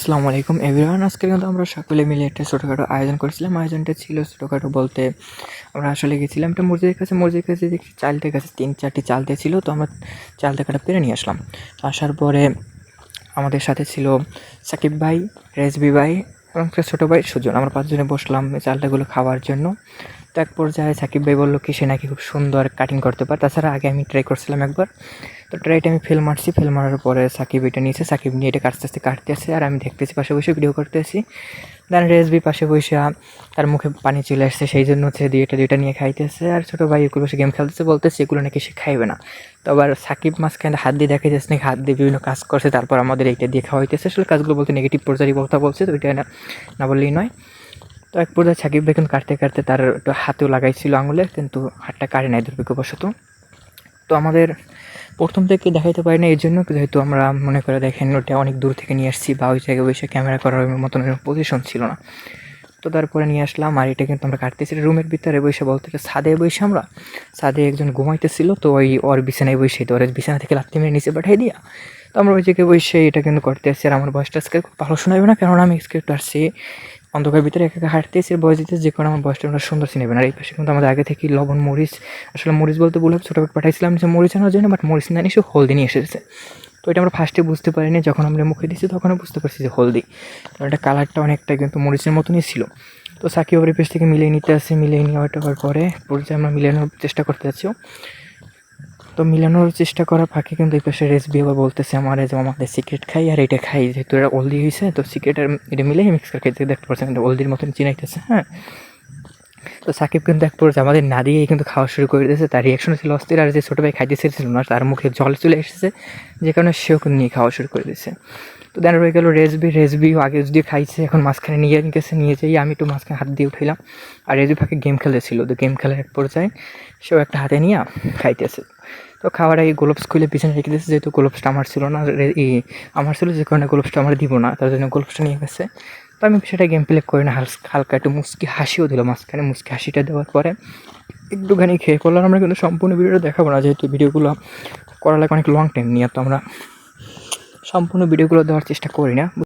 আসসালামু আলাইকুম এভরিওয়ান। আজকে কিন্তু আমরা সকলে মিলে একটা ছোটোখাটো আয়োজন করেছিলাম। আয়োজনটা ছিল ছোটোখাটো বলতে আমরা আসলে গেছিলাম একটা মসজিদের কাছে দেখি চালতে গাছে 3-4টি চালতে ছিল, তো আমরা চালতে কাটা পেরে নিয়ে আসলাম। আসার পরে আমাদের সাথে ছিল সাকিব ভাই, রেজবি ভাই এবং একটা ছোটো ভাই সুজন। আমরা 5 জনে বসলাম এই চালটাগুলো খাওয়ার জন্য। তো এক পর্যায়ে সাকিব ভাই বললো কি সে নাকি খুব সুন্দর কাটিং করতে পারে। তাছাড়া আগে আমি ট্রাই করছিলাম একবার, তো ট্রাইটা আমি ফেল মারার পরে সাকিব এটা নিয়েছে, সাকিব নিয়ে এটা কাটতেছে আর আমি দেখতেছি, পাশে বসে ভিডিও করতেছি। দেন রেসবি পাশে বসে তার মুখে পানি চলে আসছে, সেই জন্য হচ্ছে দুইটা নিয়ে খাইতেছে। আর ছোটো ভাই এগুলো বসে গেম খেলতেছে, বলতেছে এগুলো নাকি সে খাইবে না। তো আবার সাকিব মাঝখানে হাত দিয়ে দেখাইতেছে নাকি হাত দিয়ে বিভিন্ন কাজ করছে, তারপর আমাদের এইটা দিয়ে খাওয়াইতেছে। আসলে কাজগুলো বলতে নেগেটিভ পর্যায়ে কথা বলছে, তো ওইটা না বললেই নয়। তো এক পর্যায়ে সাকিব ভাই কিন্তু কাটতে তার একটু হাতেও লাগাইছিল আঙুলে, কিন্তু হাতটা কাটে নাই দুর্ভাগ্যবশত। তো আমাদের প্রথম থেকে দেখাইতে পারি না এই জন্য, যেহেতু আমরা মনে করে দেখেন ওটা অনেক দূর থেকে নিয়ে আসছি বা ওই জায়গায় বসে ক্যামেরা করার মতন পজিশন ছিল না। তো তারপরে নিয়ে আসলাম আর এটা কিন্তু আমরা কাটতেছি রুমের ভিতরে বসে, বলতে ছাদে বসে আমরা, ছাদে একজন ঘুমাইতেছিল, তো ওই ওর বিছানায় বসে, তো ওর বিছানা থেকে লাত্তি মেরে নিচে পাঠিয়ে দিয়া তো আমরা ওই জায়গায় বসে এটা কিন্তু করতে আসছি। আর আমার বয়সটা আজকে খুব ভালো শোনাবে না, কারণ আমি স্ক্রিপ্ট আসছি অন্ধকার ভিতরে একা হাঁটতেছি, বয়স দিতে যে কোনো আমার বয়সটা আমরা সুন্দর চিনেবে না। আর এই পাশে কিন্তু আমাদের আগে থেকে লবণ মরিচ, আসলে মরিচ বলতে বলে ছোটোবেলা পাঠাইছিলাম যে মরিচ আনার জন্য, বাট মরিচ না নিয়ে সে হলদি নিয়ে এসেছে। তো এটা আমরা ফার্স্টে বুঝতে পারিনি, যখন আমরা মুখে দিচ্ছি তখনও বুঝতে পারছি যে হলদি, কারণ এটা কালারটা অনেকটা কিন্তু মরিচের মতনই ছিল। তো সাকিব ওর পেশ থেকে মিলিয়ে নিতে আসছি, মিলিয়ে নেওয়ার পরে পর্যায়ে আমরা মিলানোর চেষ্টা করতে যাচ্ছি। তো মিলানোর চেষ্টা করার ফাঁকে কিন্তু এই পাশে রেসবি আবার বলতেছে আমার যে আমাদের সিক্রেট খাই আর এটা খাই, যেহেতু এটা হলদি হয়েছে, তো সিক্রেট আর এটা মিলে মিক্স করে খেতে দেখতে পাচ্ছেন কিন্তু হলদির মতন চিনাইতেছে। হ্যাঁ, তো সাকিব কিন্তু এক পর্যায়ে আমাদের না দিয়েই কিন্তু খাওয়া শুরু করে দিয়েছে। তার রিয়াকশন ছিল অস্থির, আর যে ছোটো ভাই খাইতে চেয়েছিল না তার মুখে জল চলে এসেছে, যে কারণে সেও কিন্তু নিয়ে খাওয়া শুরু করে দিয়েছে। তো দেন রয়ে গেল রেসবিও আগে যদি খাইছে, এখন মাঝখানে নিয়ে গেছে, নিয়ে যাই আমি একটু মাঝখানে হাত দিয়ে উঠাইলাম। আর রেসবি ফাঁকে গেম খেলতেছিল, তো গেম খেলার এক পর্যায়ে সেও একটা হাতে নিয়ে খাইতেছে। তো খাওয়ার আগে গ্লোভস খুলে পিছনে রেখে দিয়েছে, যেহেতু গ্লোভসটা আমার ছিল না, আমার ছিল, যে কারণে গ্লোভসটা আমার দিব না, তার জন্য গ্লোভসটা নিয়ে গেছে। তো আমি সেটা গেম প্লে করি না, হালকা একটু মুচকি হাসিও দিল মাঝখানে। মুচকি হাসিটা দেওয়ার পরে একটুখানি খেয়ে করলাম। আমরা কিন্তু সম্পূর্ণ ভিডিওটা দেখাবো না, যেহেতু ভিডিওগুলো করা লাগে অনেক লং টাইম নিয়ে, তো আমরা সম্পূর্ণ ভিডিওগুলো দেওয়ার চেষ্টা করি না।